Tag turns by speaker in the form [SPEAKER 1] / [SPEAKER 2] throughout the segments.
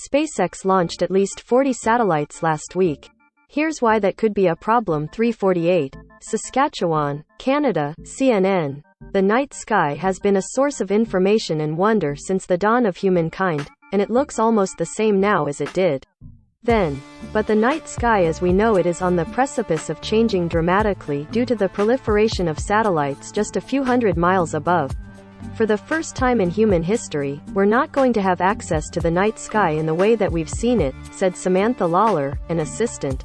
[SPEAKER 1] SpaceX launched at least 40 satellites last week. Here's why that could be a problem. 348. Saskatchewan, Canada, CNN. The night sky has been a source of information and wonder since the dawn of humankind, and it looks almost the same now as it did then. But the night sky as we know it is on the precipice of changing dramatically due to the proliferation of satellites just a few hundred miles above. For the first time in human history, we're not going to have access to the night sky in the way that we've seen it, said Samantha Lawler, an assistant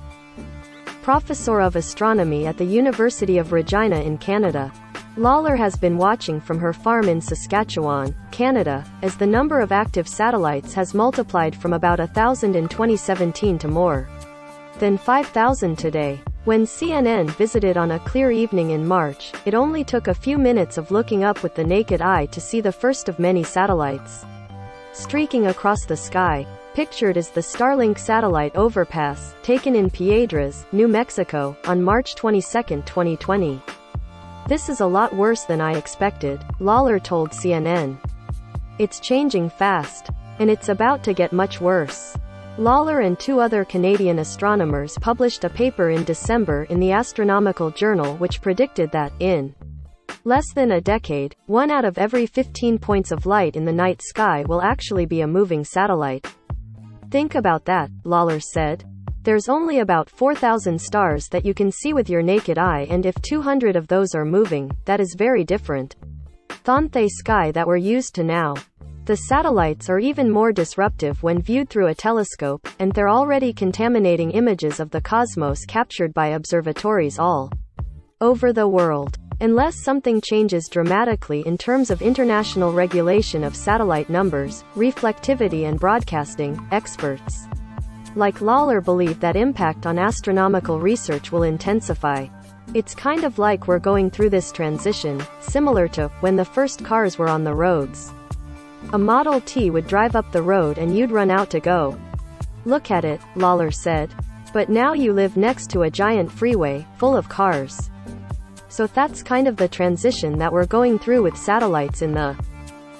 [SPEAKER 1] professor of astronomy at the University of Regina in Canada. Lawler has been watching from her farm in Saskatchewan, Canada, as the number of active satellites has multiplied from about 1,000 in 2017 to more than 5,000 today. When CNN visited on a clear evening in March, it only took a few minutes of looking up with the naked eye to see the first of many satellites streaking across the sky. Pictured is the Starlink satellite overpass, taken in Piedras, New Mexico, on March 22, 2020. "This is a lot worse than I expected," Lawler told CNN. "It's changing fast. And it's about to get much worse." Lawler and two other Canadian astronomers published a paper in December in the Astronomical Journal which predicted that, in less than a decade, 1 out of every 15 points of light in the night sky will actually be a moving satellite. "Think about that," Lawler said. "There's only about 4,000 stars that you can see with your naked eye, and if 200 of those are moving, that is very different than the sky that we're used to now. The satellites are even more disruptive when viewed through a telescope, and they're already contaminating images of the cosmos captured by observatories all over the world. Unless something changes dramatically in terms of international regulation of satellite numbers, reflectivity and broadcasting, experts like Lawler believe that impact on astronomical research will intensify. It's kind of like we're going through this transition, similar to when the first cars were on the roads. A Model T would drive up the road and you'd run out to go look at it, Lawler said. But now you live next to a giant freeway, full of cars. So that's kind of the transition that we're going through with satellites in the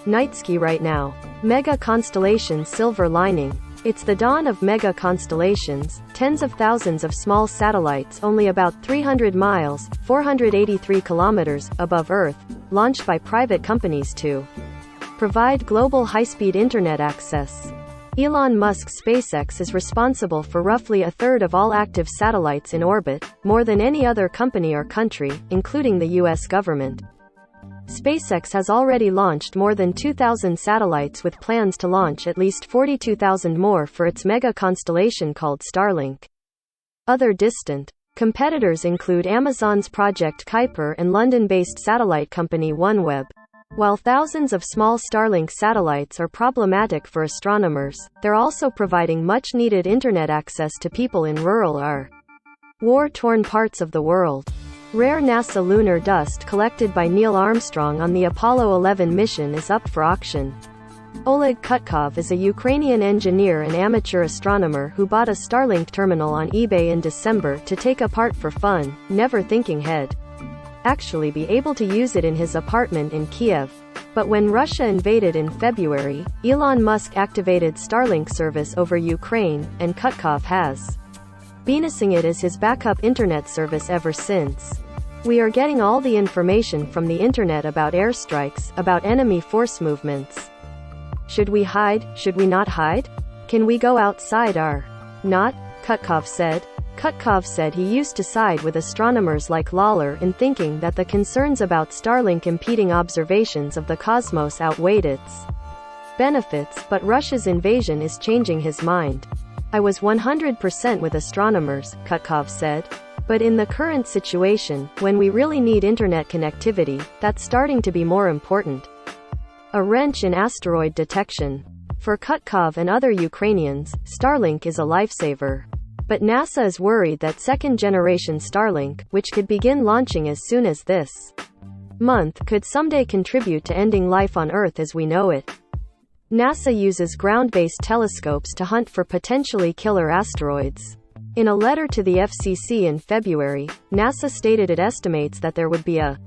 [SPEAKER 1] night sky right now. Mega constellation silver lining. It's the dawn of mega constellations, tens of thousands of small satellites only about 300 miles, 483 kilometers, above Earth, launched by private companies to provide global high-speed internet access. Elon Musk's SpaceX is responsible for roughly a third of all active satellites in orbit, more than any other company or country, including the US government. SpaceX has already launched more than 2,000 satellites with plans to launch at least 42,000 more for its mega constellation called Starlink. Other distant competitors include Amazon's Project Kuiper and London-based satellite company OneWeb. While thousands of small Starlink satellites are problematic for astronomers, they're also providing much-needed internet access to people in rural or war-torn parts of the world. Rare NASA lunar dust collected by Neil Armstrong on the Apollo 11 mission is up for auction. Oleg Kutkov is a Ukrainian engineer and amateur astronomer who bought a Starlink terminal on eBay in December to take apart for fun, never thinking he'd actually be able to use it in his apartment in Kiev. But when Russia invaded in February, Elon Musk activated Starlink service over Ukraine, and Kutkov has been using it as his backup internet service ever since. "We are getting all the information from the internet about airstrikes, about enemy force movements. Should we hide? Should we not hide? Can we go outside or not?" Kutkov said. Kutkov said he used to side with astronomers like Lawler in thinking that the concerns about Starlink impeding observations of the cosmos outweighed its benefits, but Russia's invasion is changing his mind. "I was 100% with astronomers," Kutkov said. "But in the current situation, when we really need internet connectivity, that's starting to be more important." A wrench in asteroid detection. For Kutkov and other Ukrainians, Starlink is a lifesaver. But NASA is worried that second-generation Starlink, which could begin launching as soon as this month, could someday contribute to ending life on Earth as we know it. NASA uses ground-based telescopes to hunt for potentially killer asteroids. In a letter to the FCC in February, NASA stated it estimates that there would be a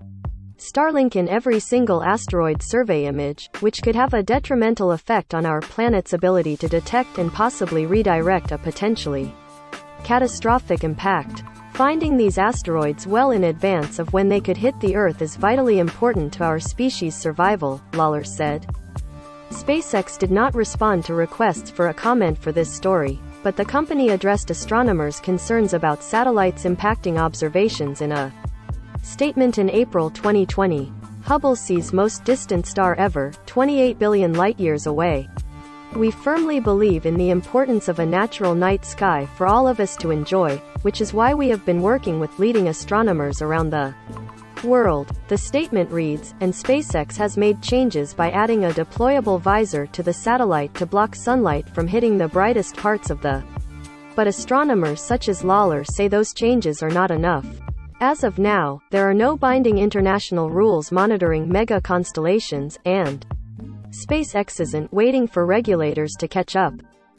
[SPEAKER 1] Starlink in every single asteroid survey image, which could have a detrimental effect on our planet's ability to detect and possibly redirect a potentially catastrophic impact. Finding these asteroids well in advance of when they could hit the Earth is vitally important to our species' survival, Lawler said. SpaceX did not respond to requests for a comment for this story, but the company addressed astronomers' concerns about satellites impacting observations in a statement in April 2020. Hubble sees most distant star ever, 28 billion light-years away. We firmly believe in the importance of a natural night sky for all of us to enjoy, which is why we have been working with leading astronomers around the world, the statement reads, and SpaceX has made changes by adding a deployable visor to the satellite to block sunlight from hitting the brightest parts of the. But astronomers such as Lawler say those changes are not enough. As of now, there are no binding international rules monitoring mega constellations, and SpaceX isn't waiting for regulators to catch up.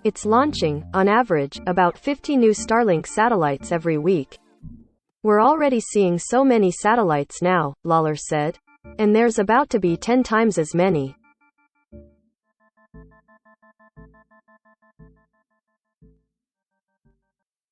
[SPEAKER 1] It's launching, on average, about 50 new Starlink satellites every week. We're already seeing so many satellites now, Lawler said. And there's about to be 10 times as many.